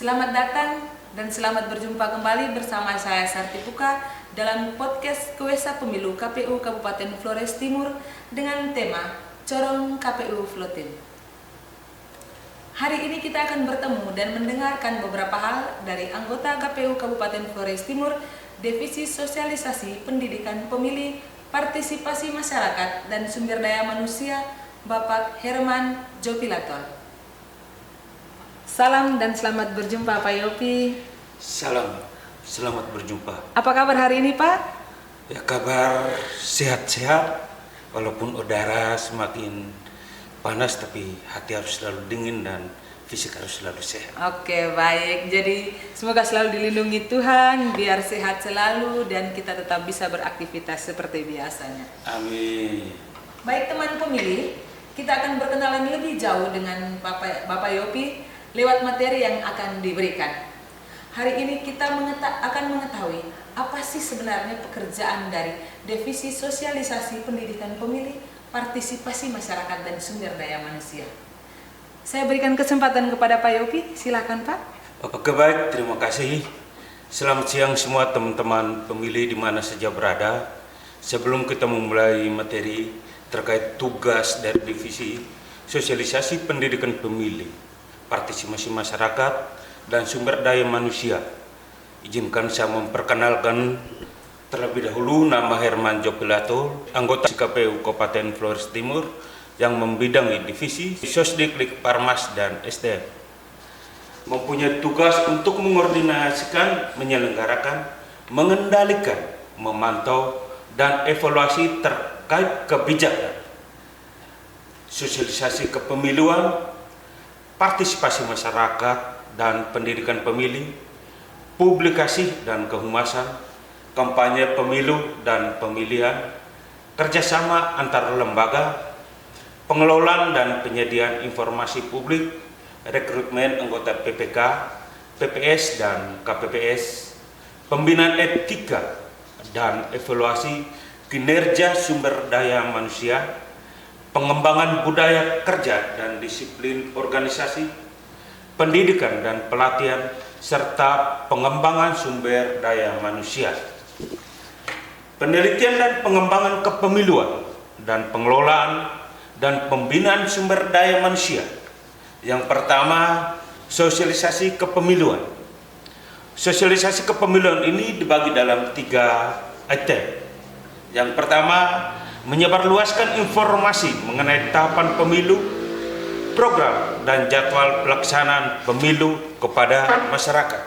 Selamat datang dan selamat berjumpa kembali bersama saya Sartipuka dalam podcast Kuesa Pemilu KPU Kabupaten Flores Timur dengan tema Corong KPU Flotin. Hari ini kita akan bertemu dan mendengarkan beberapa hal dari anggota KPU Kabupaten Flores Timur, Divisi Sosialisasi Pendidikan Pemilih, Partisipasi Masyarakat dan Sumber Daya Manusia, Bapak Herman Jopilator. Salam dan selamat berjumpa Pak Yopi. Salam, selamat berjumpa. Apa kabar hari ini Pak? Ya, kabar sehat-sehat, walaupun udara semakin panas, tapi hati harus selalu dingin dan fisik harus selalu sehat. Oke, baik. Jadi semoga selalu dilindungi Tuhan, biar sehat selalu dan kita tetap bisa beraktivitas seperti biasanya. Amin. Baik teman pemilih, kita akan berkenalan lebih jauh dengan Bapak Yopi lewat materi yang akan diberikan. Hari ini kita akan mengetahui apa sih sebenarnya pekerjaan dari Divisi Sosialisasi Pendidikan Pemilih, Partisipasi Masyarakat dan Sumber Daya Manusia. Saya berikan kesempatan kepada Pak Yopi, silakan Pak. Oke, baik, terima kasih. Selamat siang semua teman-teman pemilih di mana saja berada. Sebelum kita memulai materi terkait tugas dari Divisi Sosialisasi Pendidikan Pemilih, Partisipasi Masyarakat dan Sumber Daya Manusia, izinkan saya memperkenalkan terlebih dahulu nama Herman Jopilator, anggota KPU Kabupaten Flores Timur yang membidangi Divisi Sosdiklik, Parmas dan SDM. Mempunyai tugas untuk mengordinasikan, menyelenggarakan, mengendalikan, memantau dan evaluasi terkait kebijakan, sosialisasi kepemiluan, partisipasi masyarakat dan pendidikan pemilih, publikasi dan kehumasan, kampanye pemilu dan pemilihan, kerjasama antar lembaga, pengelolaan dan penyediaan informasi publik, rekrutmen anggota PPK, PPS dan KPPS, pembinaan etika dan evaluasi kinerja sumber daya manusia, pengembangan budaya kerja dan disiplin organisasi, pendidikan dan pelatihan, serta pengembangan sumber daya manusia. Penelitian dan pengembangan kepemiluan dan pengelolaan dan pembinaan sumber daya manusia. Yang pertama, sosialisasi kepemiluan. Sosialisasi kepemiluan ini dibagi dalam 3 item. Yang pertama, menyebarluaskan informasi mengenai tahapan pemilu, program dan jadwal pelaksanaan pemilu kepada masyarakat.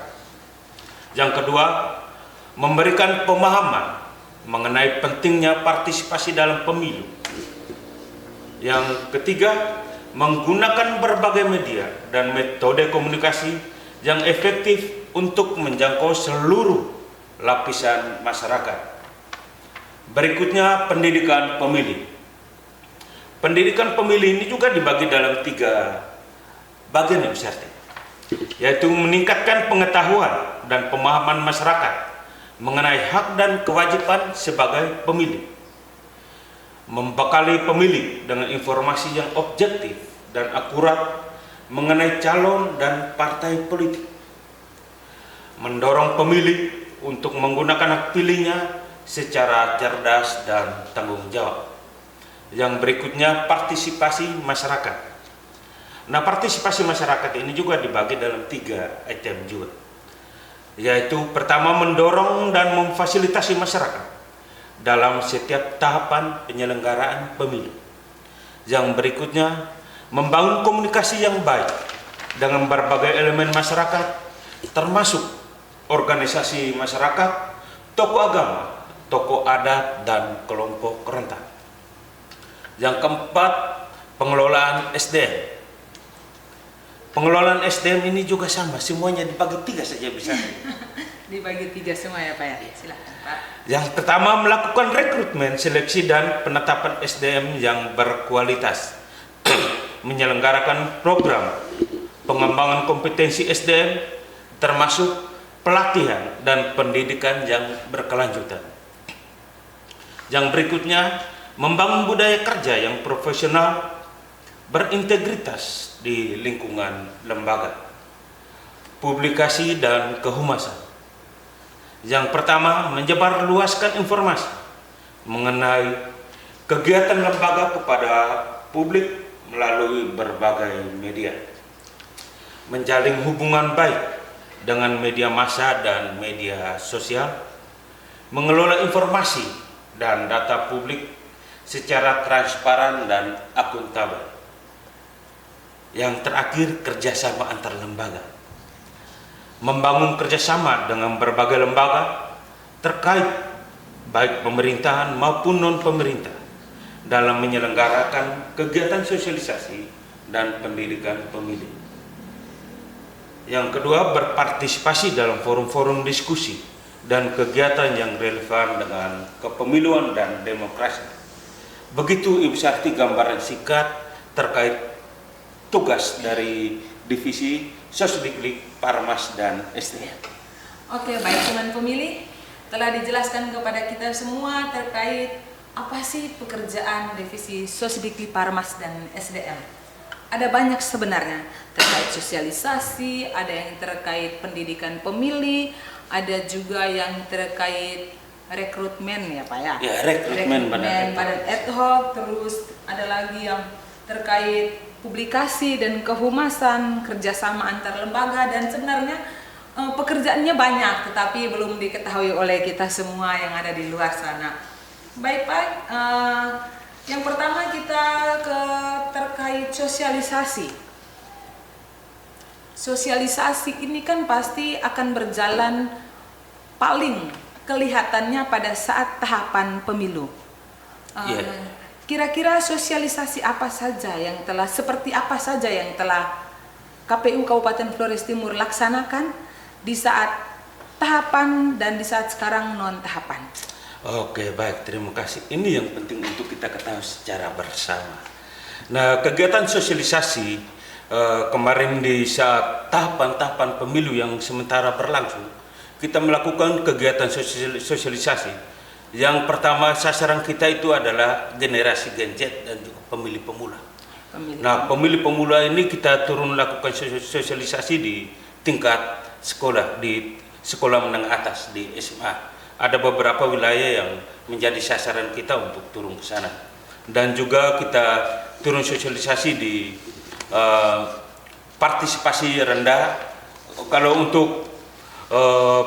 Yang kedua, memberikan pemahaman mengenai pentingnya partisipasi dalam pemilu. Yang ketiga, menggunakan berbagai media dan metode komunikasi yang efektif untuk menjangkau seluruh lapisan masyarakat. Berikutnya, pendidikan pemilih. Pendidikan pemilih ini juga dibagi dalam 3 bagian yang besar, yaitu meningkatkan pengetahuan dan pemahaman masyarakat mengenai hak dan kewajiban sebagai pemilih, membekali pemilih dengan informasi yang objektif dan akurat mengenai calon dan partai politik, mendorong pemilih untuk menggunakan hak pilihnya secara cerdas dan tanggung jawab. Yang berikutnya, partisipasi masyarakat. Nah, partisipasi masyarakat ini juga dibagi dalam 3 item juga, yaitu pertama, mendorong dan memfasilitasi masyarakat dalam setiap tahapan penyelenggaraan pemilu. Yang berikutnya, membangun komunikasi yang baik dengan berbagai elemen masyarakat, termasuk organisasi masyarakat, tokoh agama, tokoh adat, dan kelompok rentan. Yang keempat, pengelolaan SDM. Pengelolaan SDM ini juga sama, semuanya dibagi 3 saja bisa. Dibagi 3 semua ya Pak ya, silakan Pak. Yang pertama, melakukan rekrutmen, seleksi, dan penetapan SDM yang berkualitas. Menyelenggarakan program pengembangan kompetensi SDM, termasuk pelatihan dan pendidikan yang berkelanjutan. Yang berikutnya, membangun budaya kerja yang profesional, berintegritas di lingkungan lembaga. publikasi dan kehumasan. Yang pertama, menyebarluaskan informasi mengenai kegiatan lembaga kepada publik melalui berbagai media. Menjalin hubungan baik dengan media massa dan media sosial. Mengelola informasi dan data publik secara transparan dan akuntabel. Yang terakhir, kerjasama antar lembaga. Membangun kerjasama dengan berbagai lembaga terkait baik pemerintahan maupun non-pemerintah dalam menyelenggarakan kegiatan sosialisasi dan pendidikan pemilih. Yang kedua, berpartisipasi dalam forum-forum diskusi dan kegiatan yang relevan dengan kepemiluan dan demokrasi. Begitu Ibu Sarti gambaran singkat terkait tugas dari Divisi Sosdiklik, Parmas, dan SDM. Oke, baik teman pemilih, telah dijelaskan kepada kita semua terkait apa sih pekerjaan Divisi Sosdiklik, Parmas, dan SDM. Ada banyak sebenarnya, terkait sosialisasi, ada yang terkait pendidikan pemilih, ada juga yang terkait rekrutmen ya Pak ya? Ya, rekrutmen badan ad hoc, terus ada lagi yang terkait publikasi dan kehumasan, kerjasama antar lembaga, dan sebenarnya pekerjaannya banyak tetapi belum diketahui oleh kita semua yang ada di luar sana. Baik Pak, yang pertama kita terkait sosialisasi. Sosialisasi ini kan pasti akan berjalan paling kelihatannya pada saat tahapan pemilu. Kira-kira sosialisasi apa saja yang telah, seperti apa saja yang telah KPU Kabupaten Flores Timur laksanakan di saat tahapan dan di saat sekarang non tahapan? Oke, baik, terima kasih. Ini yang penting untuk kita ketahui secara bersama. Nah, kegiatan sosialisasi kemarin di saat tahapan-tahapan pemilu yang sementara berlangsung, kita melakukan kegiatan sosialisasi. Yang pertama, sasaran kita itu adalah generasi Gen Z dan juga pemilih pemula. Pemilih pemula ini kita turun lakukan sosialisasi di tingkat sekolah, di sekolah menengah atas, di SMA. Ada beberapa wilayah yang menjadi sasaran kita untuk turun ke sana. Dan juga kita turun sosialisasi di partisipasi rendah. Kalau untuk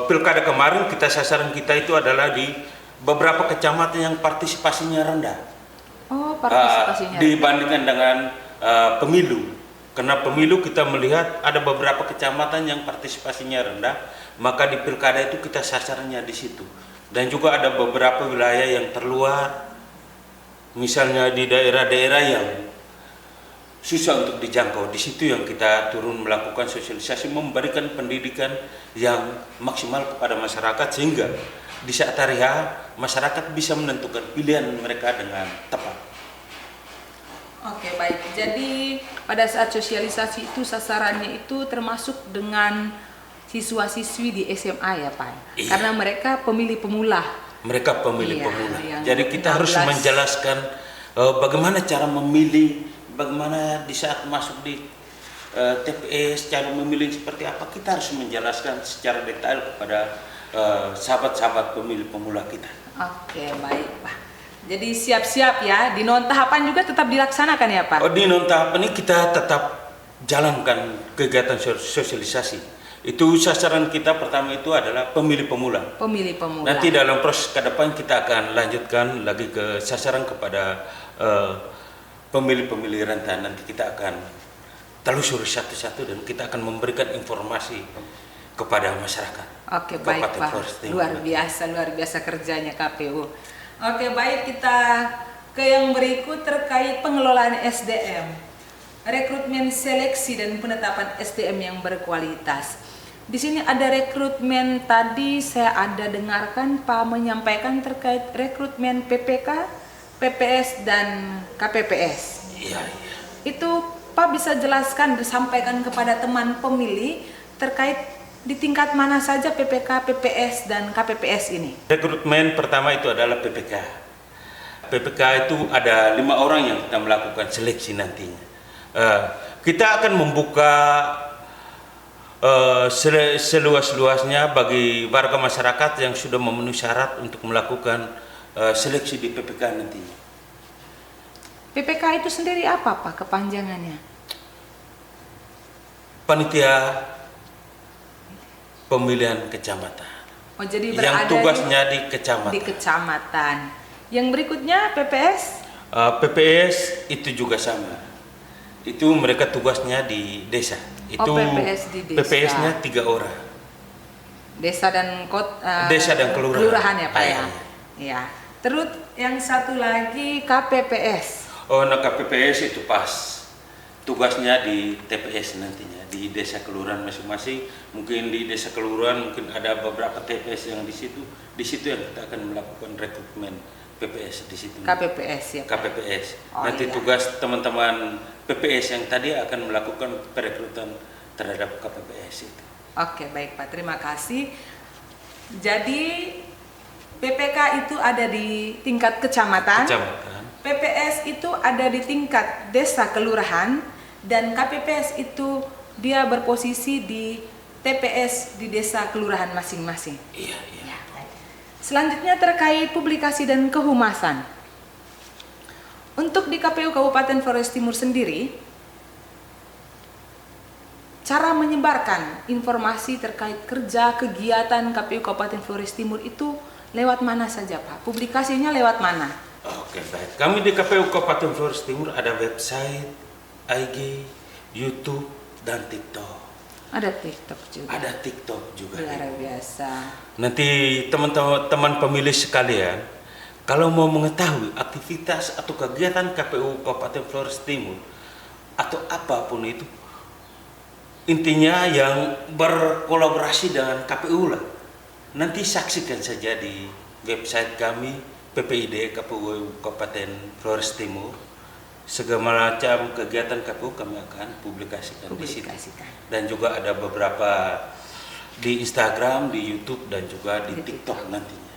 pilkada kemarin, sasaran kita itu adalah di beberapa kecamatan yang partisipasinya rendah. Oh, partisipasinya dibandingkan dengan pemilu. Karena pemilu kita melihat ada beberapa kecamatan yang partisipasinya rendah, maka di pilkada itu kita sasarannya di situ. Dan juga ada beberapa wilayah yang terluar, misalnya di daerah-daerah yang susah untuk dijangkau. Di situ yang kita turun melakukan sosialisasi, memberikan pendidikan yang maksimal kepada masyarakat sehingga di saat hari H masyarakat bisa menentukan pilihan mereka dengan tepat. Oke, baik. Jadi pada saat sosialisasi itu sasarannya itu termasuk dengan siswa-siswi di SMA ya Pak? Iya. Karena mereka pemilih pemula. Mereka pemilih pemula. Jadi kita harus menjelaskan bagaimana cara memilih, bagaimana di saat masuk di TPS, cara memilih seperti apa. Kita harus menjelaskan secara detail kepada sahabat-sahabat pemilih pemula kita. Oke, baik Pak. Jadi siap-siap ya, di non tahapan juga tetap dilaksanakan ya Pak? Di non tahapan ini kita tetap jalankan kegiatan sosialisasi. Itu sasaran kita pertama itu adalah pemilih pemula. Pemilih pemula. Nanti dalam proses ke depan kita akan lanjutkan lagi ke sasaran kepada pemilih-pemilih rentan. Nanti kita akan telusuri satu-satu dan kita akan memberikan informasi kepada masyarakat. Oke, baik Pak. Luar biasa kerjanya KPU. Oke, baik, kita ke yang berikut terkait pengelolaan SDM. Rekrutmen, seleksi dan penetapan SDM yang berkualitas. Di sini ada rekrutmen, tadi saya ada dengarkan Pak menyampaikan terkait rekrutmen PPK, PPS dan KPPS. Iya. Itu Pak bisa jelaskan dan sampaikan kepada teman pemilih terkait di tingkat mana saja PPK, PPS, dan KPPS ini? Rekrutmen pertama itu adalah PPK. PPK itu ada 5 orang yang kita melakukan seleksi nantinya. Kita akan membuka seluas-luasnya bagi warga masyarakat yang sudah memenuhi syarat untuk melakukan seleksi di PPK nantinya. PPK itu sendiri apa Pak kepanjangannya? Panitia Pemilihan Kecamatan. Oh, jadi Yang berada tugasnya di kecamatan. di kecamatan. Yang berikutnya PPS? PPS itu juga sama. Itu mereka tugasnya di desa. Itu PPS di desa. PPS-nya 3 orang. Desa dan Desa dan kelurahan. Kelurahan ya Pak ya. Iya. Ya. Terus yang satu lagi KPPS. Oh, nah KPPS itu pas tugasnya di TPS nantinya di desa kelurahan masing-masing. Mungkin di desa kelurahan mungkin ada beberapa TPS yang di situ. Di situ yang kita akan melakukan rekrutmen PPS di situ. KPPS ya Pak? KPPS. Oh, Nanti iya. tugas teman-teman PPS yang tadi akan melakukan perekrutan terhadap KPPS itu. Oke, baik Pak. Terima kasih. Jadi PPK itu ada di tingkat kecamatan. Kecamatan. PPS itu ada di tingkat desa kelurahan dan KPPS itu dia berposisi di TPS di desa kelurahan masing-masing. Iya, iya. Ya, baik. Selanjutnya terkait publikasi dan kehumasan. Untuk di KPU Kabupaten Flores Timur sendiri, cara menyebarkan informasi terkait kerja kegiatan KPU Kabupaten Flores Timur itu lewat mana saja Pak? Publikasinya lewat mana? Oke, baik. Kami di KPU Kabupaten Flores Timur ada website, IG, YouTube, dan TikTok. Ada TikTok juga. Ada TikTok juga. Luar biasa. Nanti teman-teman pemilih sekalian, kalau mau mengetahui aktivitas atau kegiatan KPU Kabupaten Flores Timur atau apapun itu, intinya yang berkolaborasi dengan KPU lah. Nanti saksikan saja di website kami PPID KPU Kabupaten Flores Timur. Segala macam kegiatan KPU kami akan publikasikan di situ. Dan juga ada beberapa di Instagram, di YouTube, dan juga di TikTok nantinya.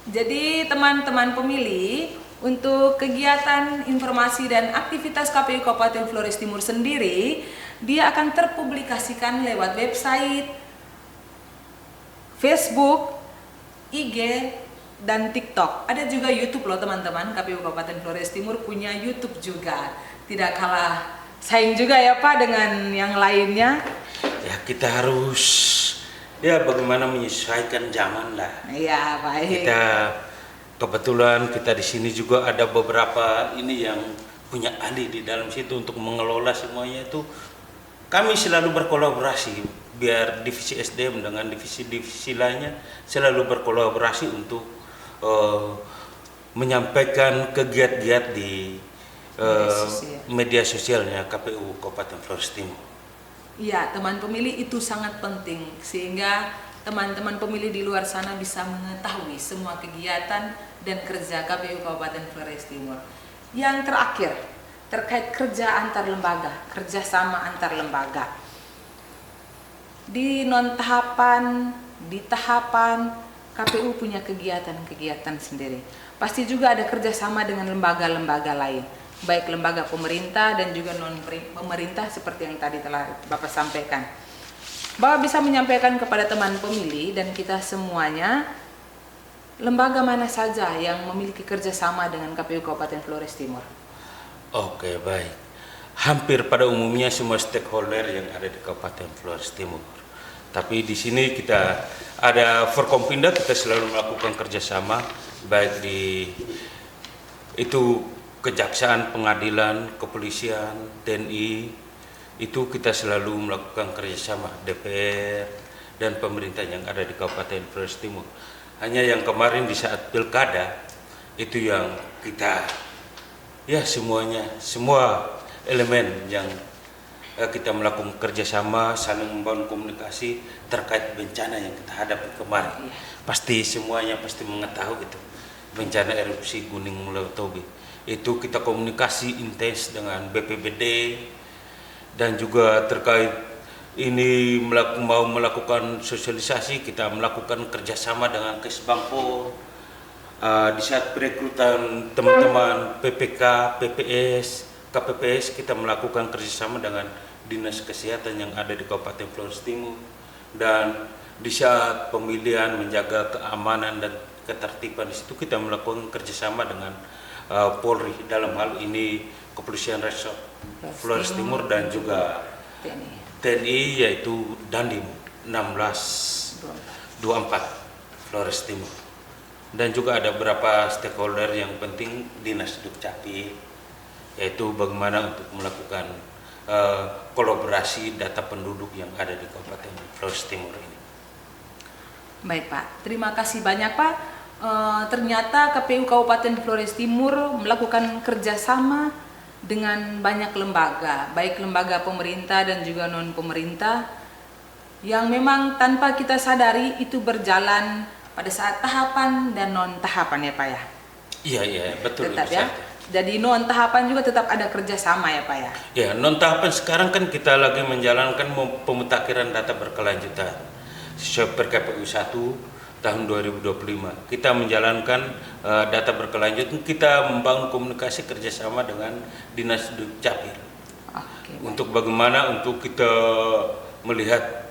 Jadi teman-teman pemilih, untuk kegiatan informasi dan aktivitas KPU Kabupaten Flores Timur sendiri, dia akan terpublikasikan lewat website, Facebook, IG, dan TikTok. Ada juga YouTube loh teman-teman, KPU Kabupaten Flores Timur punya YouTube juga. Tidak kalah saing juga ya Pak dengan yang lainnya. Ya kita harus bagaimana menyesuaikan zaman lah. Iya baik. Kebetulan kita di sini juga ada beberapa ini yang punya ahli di dalam situ untuk mengelola semuanya itu. Kami selalu berkolaborasi biar divisi SDM dengan divisi-divisi lainnya selalu berkolaborasi untuk menyampaikan kegiat-giat di media sosialnya KPU Kabupaten Flores Timur. Iya, teman pemilih itu sangat penting sehingga teman-teman pemilih di luar sana bisa mengetahui semua kegiatan dan kerja KPU Kabupaten Flores Timur. Yang terakhir, terkait kerja antar lembaga, kerjasama antar lembaga. Di non-tahapan, di tahapan, KPU punya kegiatan-kegiatan sendiri. Pasti juga ada kerjasama dengan lembaga-lembaga lain, baik lembaga pemerintah dan juga non-pemerintah seperti yang tadi telah Bapak sampaikan. Bapak bisa menyampaikan kepada teman pemilih dan kita semuanya, lembaga mana saja yang memiliki kerjasama dengan KPU Kabupaten Flores Timur? Oke, baik. Hampir pada umumnya semua stakeholder yang ada di Kabupaten Flores Timur. Tapi di sini kita ada Forkompinda, kita selalu melakukan kerjasama baik di itu kejaksaan, pengadilan, kepolisian, TNI, itu kita selalu melakukan kerjasama DPR dan pemerintah yang ada di Kabupaten Flores Timur. Hanya yang kemarin di saat pilkada itu yang kita semuanya, semua elemen yang kita melakukan kerjasama, saling membangun komunikasi terkait bencana yang kita hadapi kemarin. Pasti semuanya pasti mengetahui itu bencana erupsi Gunung Merapi. Itu kita komunikasi intens dengan BPBD dan juga terkait ini mau melakukan sosialisasi, kita melakukan kerjasama dengan Kesbangpol. Di saat perekrutan teman-teman PPK, PPS, KPPS, kita melakukan kerjasama dengan dinas kesehatan yang ada di Kabupaten Flores Timur, dan di saat pemilihan menjaga keamanan dan ketertiban di situ kita melakukan kerjasama dengan Polri, dalam hal ini Kepolisian Resort Flores Timur dan juga TNI yaitu Dandim 1624 Flores Timur. Dan juga ada beberapa stakeholder yang penting Dinas Dukcapil, yaitu bagaimana untuk melakukan kolaborasi data penduduk yang ada di Kabupaten Flores Timur ini. Baik Pak, terima kasih banyak Pak. Ternyata KPU Kabupaten Flores Timur melakukan kerjasama dengan banyak lembaga, baik lembaga pemerintah dan juga non pemerintah, yang memang tanpa kita sadari itu berjalan pada saat tahapan dan non tahapan ya Pak ya. Iya betul. Tetap ya. Jadi non tahapan juga tetap ada kerjasama ya Pak ya. Ya, non tahapan sekarang kan kita lagi menjalankan pemutakhiran data berkelanjutan sesuai KPU 1 tahun 2025. Kita menjalankan data berkelanjutan, kita membangun komunikasi kerjasama dengan Dinas Dukcapil. Untuk bagaimana untuk kita melihat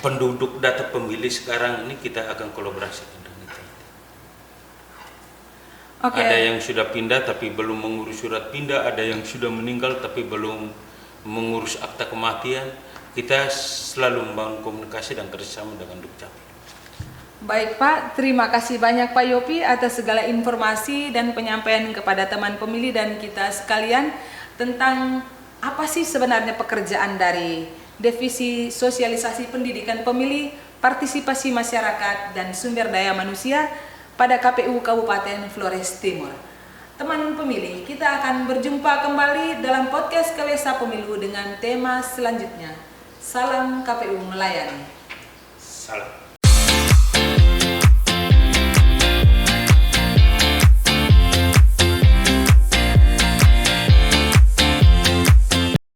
penduduk data pemilih sekarang ini, kita akan kolaborasikan dengan itu. Ada yang sudah pindah tapi belum mengurus surat pindah, ada yang sudah meninggal tapi belum mengurus akta kematian. Kita selalu membangun komunikasi dan kerjasama dengan Dukcapil. Baik Pak, terima kasih banyak Pak Yopi atas segala informasi dan penyampaian kepada teman pemilih dan kita sekalian tentang apa sih sebenarnya pekerjaan dari Divisi Sosialisasi Pendidikan Pemilih, Partisipasi Masyarakat dan Sumber Daya Manusia pada KPU Kabupaten Flores Timur. Teman pemilih, kita akan berjumpa kembali dalam podcast KWSA Pemilu dengan tema selanjutnya. Salam KPU melayani. Salam.